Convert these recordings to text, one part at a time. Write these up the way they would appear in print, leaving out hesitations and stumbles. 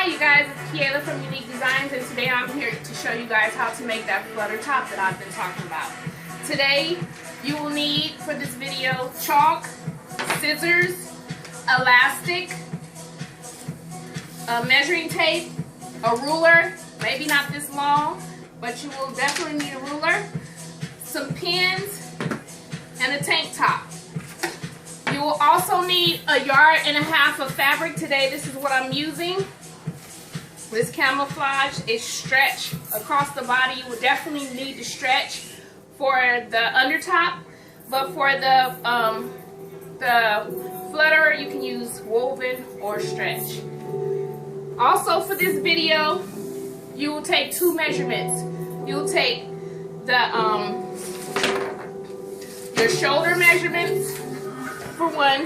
Hi you guys, it's Kiela from Yuneek Designs, and today I'm here to show you guys how to make that flutter top that I've been talking about. Today you will need for this video chalk, scissors, elastic, a measuring tape, a ruler, maybe not this long, but you will definitely need a ruler, some pins, and a tank top. You will also need 1.5 yards of fabric. Today this is what I'm using. This camouflage is stretch across the body. You will definitely need to stretch for the undertop, but for the flutter you can use woven or stretch. Also for this video, you will take 2 measurements. You will take the your shoulder measurements for one.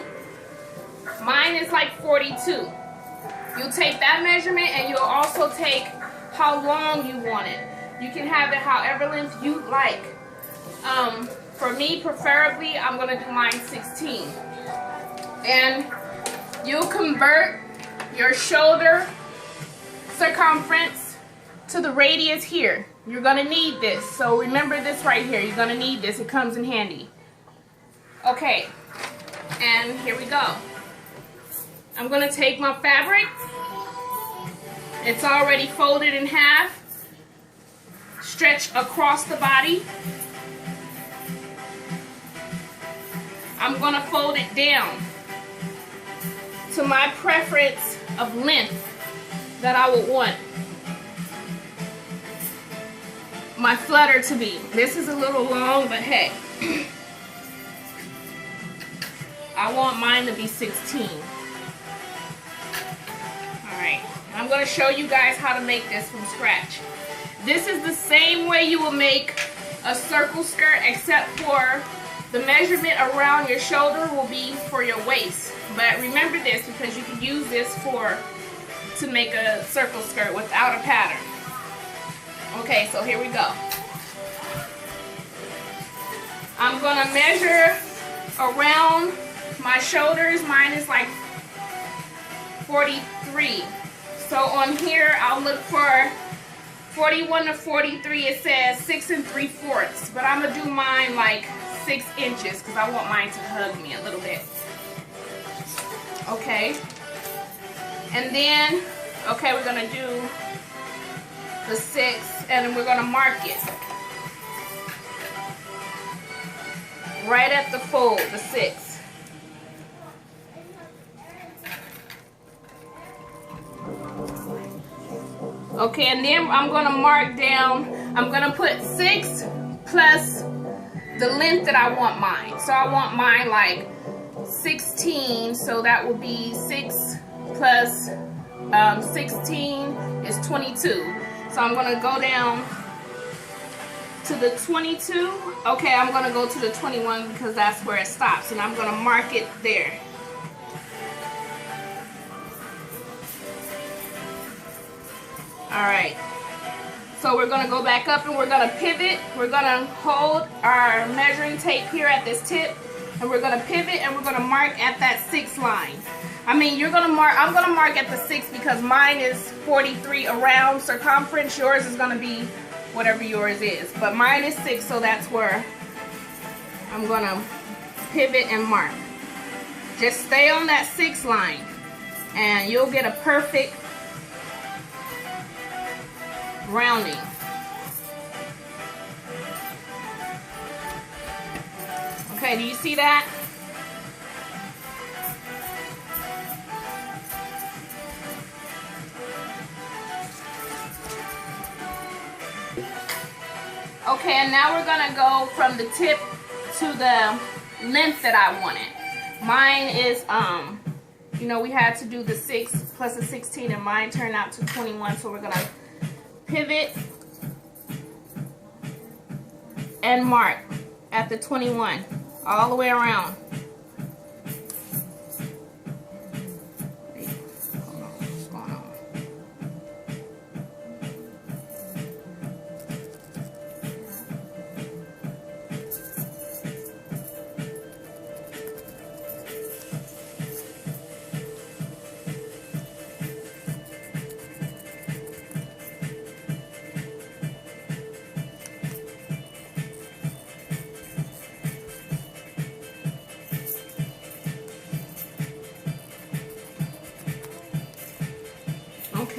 Mine is like 42. You'll take that measurement and you'll also take how long you want it. You can have it however length you like. For me, preferably, I'm going to do mine 16. And you'll convert your shoulder circumference to the radius here. You're going to need this. So remember this right here. You're going to need this. It comes in handy. Okay. And here we go. I'm going to take my fabric. It's already folded in half. Stretch across the body. I'm going to fold it down to my preference of length that I would want my flutter to be. This is a little long, but hey, I want mine to be 16. Alright, I'm going to show you guys how to make this from scratch. This is the same way you will make a circle skirt, except for the measurement around your shoulder will be for your waist. But remember this, because you can use this to make a circle skirt without a pattern. Okay, so here we go. I'm going to measure around my shoulders. Mine is like 43. So on here I'll look for 41 to 43. It says 6 3/4, but I'm gonna do mine like 6 inches because I want mine to hug me a little bit. Okay, and then we're gonna do the 6 and we're gonna mark it right at the fold, the 6. Okay, and then I'm going to mark down, I'm going to put 6 plus the length that I want mine. So I want mine like 16, so that would be 6 plus 16 is 22. So I'm going to go down to the 22. Okay, I'm going to go to the 21 because that's where it stops, and I'm going to mark it there. Alright, so we're going to go back up and we're going to pivot. We're going to hold our measuring tape here at this tip, and we're going to pivot and we're going to mark at that 6 line. I mean, you're going to mark, I'm going to mark at the 6 because mine is 43 around circumference. Yours is going to be whatever yours is, but mine is 6, so that's where I'm going to pivot and mark. Just stay on that 6 line and you'll get a perfect rounding. Okay, do you see that? Okay, and now we're gonna go from the tip to the length that I wanted. Mine is, you know, we had to do the 6 plus the 16, and mine turned out to 21, so we're gonna pivot and mark at the 21 all the way around. Hold on, what's going on?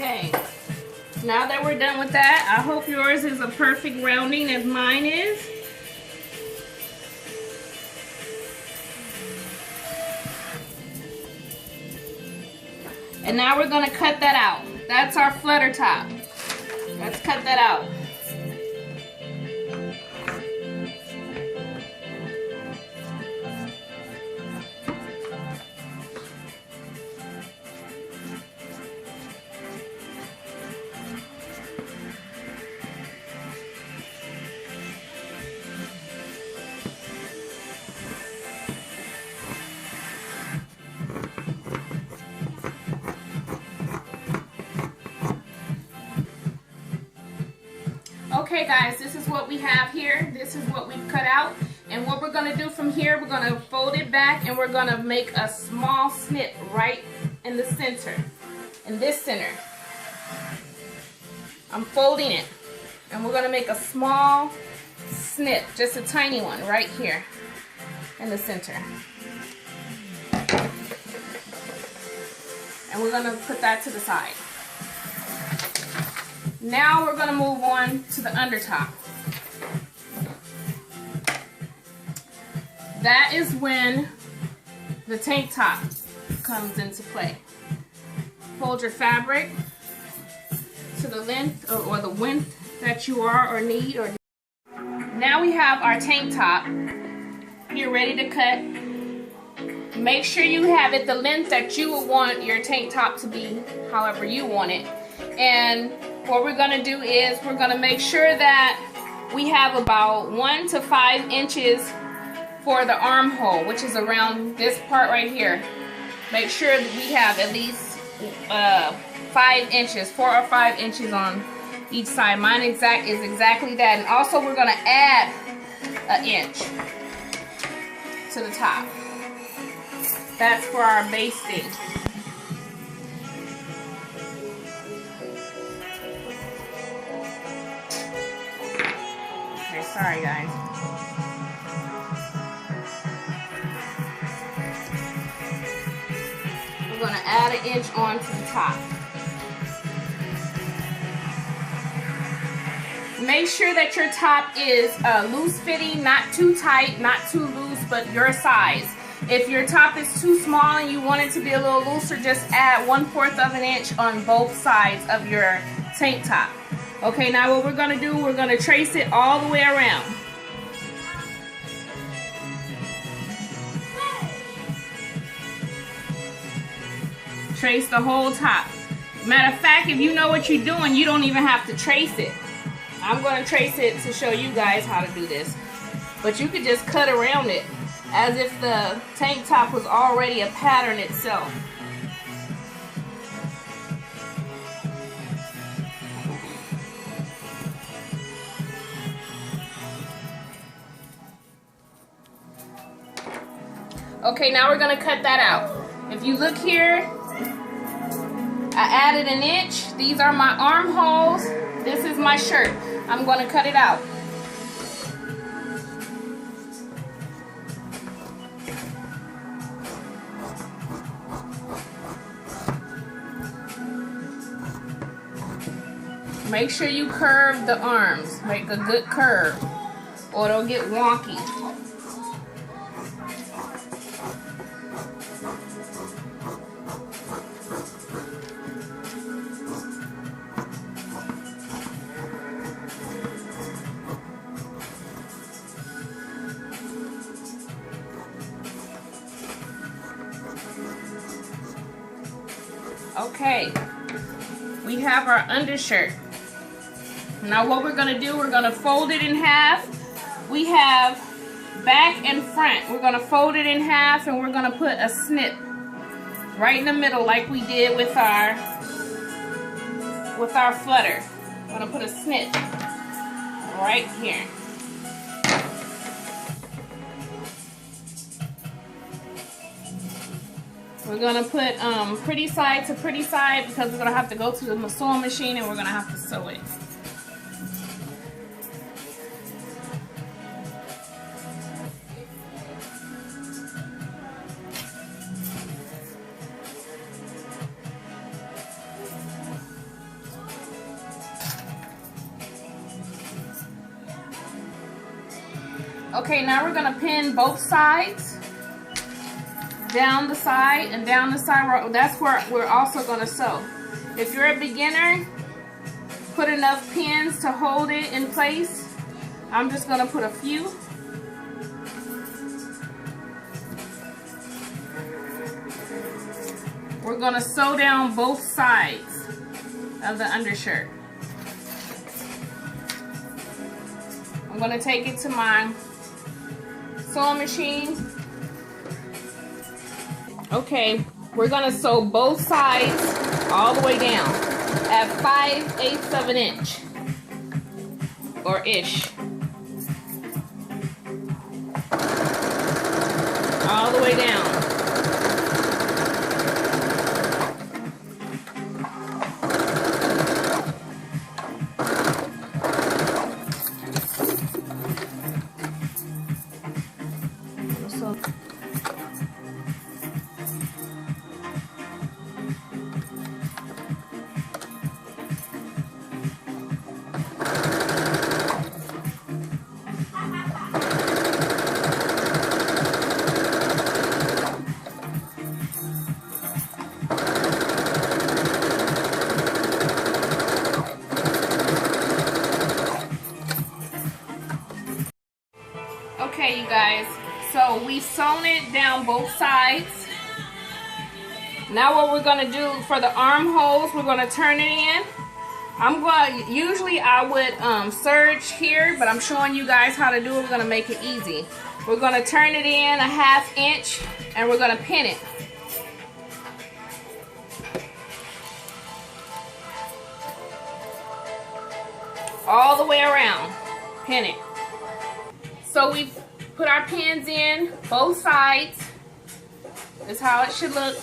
Okay, now that we're done with that, I hope yours is a perfect rounding as mine is. And now we're gonna cut that out. That's our flutter top. Let's cut that out. Okay guys, this is what we have here. This is what we've cut out. And what we're gonna do from here, we're gonna fold it back and we're gonna make a small snip right in the center, in this center. I'm folding it and we're gonna make a small snip, just a tiny one right here in the center. And we're gonna put that to the side. Now we're going to move on to the under top. That is when the tank top comes into play. Fold your fabric to the length or the width that you are or need. Now we have our tank top. You're ready to cut. Make sure you have it the length that you would want your tank top to be, however you want it. And what we're going to do is we're going to make sure that we have about 1 to 5 inches for the armhole, which is around this part right here. Make sure that we have at least 5 inches, 4 or 5 inches on each side. Mine is exactly that. And also we're going to add an inch to the top. That's for our basting. Sorry guys. We're going to add an inch onto the top. Make sure that your top is loose fitting, not too tight, not too loose, but your size. If your top is too small and you want it to be a little looser, just add 1/4 of an inch on both sides of your tank top. Okay, now what we're going to do, we're going to trace it all the way around. Trace the whole top. Matter of fact, if you know what you're doing, you don't even have to trace it. I'm going to trace it to show you guys how to do this. But you could just cut around it as if the tank top was already a pattern itself. Okay, now we're going to cut that out. If you look here, I added an inch. These are my armholes. This is my shirt. I'm going to cut it out. Make sure you curve the arms. Make a good curve or it'll get wonky. Okay, we have our undershirt. Now what we're going to do, we're going to fold it in half. We have back and front. We're going to fold it in half and we're going to put a snip right in the middle like we did with our flutter. I'm going to put a snip right here. We're going to put pretty side to pretty side because we're going to have to go to the sewing machine and we're going to have to sew it. Okay, now we're gonna pin both sides. Down the side and down the side. That's where we're also gonna sew. If you're a beginner, put enough pins to hold it in place. I'm just gonna put a few. We're gonna sew down both sides of the undershirt. I'm gonna take it to my sewing machine. Okay, we're gonna sew both sides all the way down at 5/8 of an inch or ish. All the way down. Okay, you guys, so we've sewn it down both sides. Now what we're gonna do for the armholes, we're gonna turn it in. Usually I would serge here, but I'm showing you guys how to do it. We're gonna make it easy. We're gonna turn it in 1/2 inch and we're gonna pin it. All the way around, pin it. So we put our pins in both sides. This is how it should look.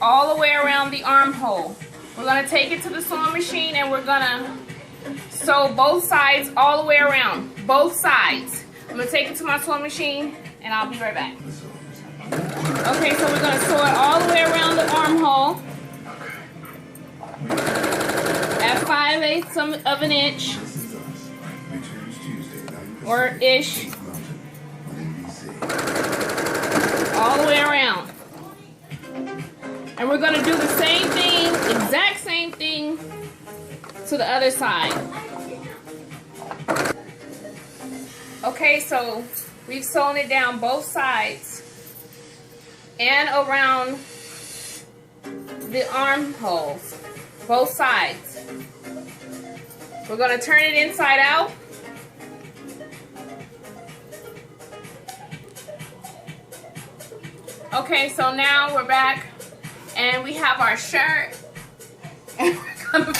All the way around the armhole. We're gonna take it to the sewing machine and we're gonna sew both sides all the way around. Both sides. I'm gonna take it to my sewing machine and I'll be right back. Okay, so we're gonna sew it all the way around the armhole at 5/8 of an inch. Or ish. All the way around. And we're going to do the same thing, exact same thing to the other side. Okay, so we've sewn it down both sides and around the armholes, both sides. We're going to turn it inside out. Okay, so now we're back and we have our shirt and we're gonna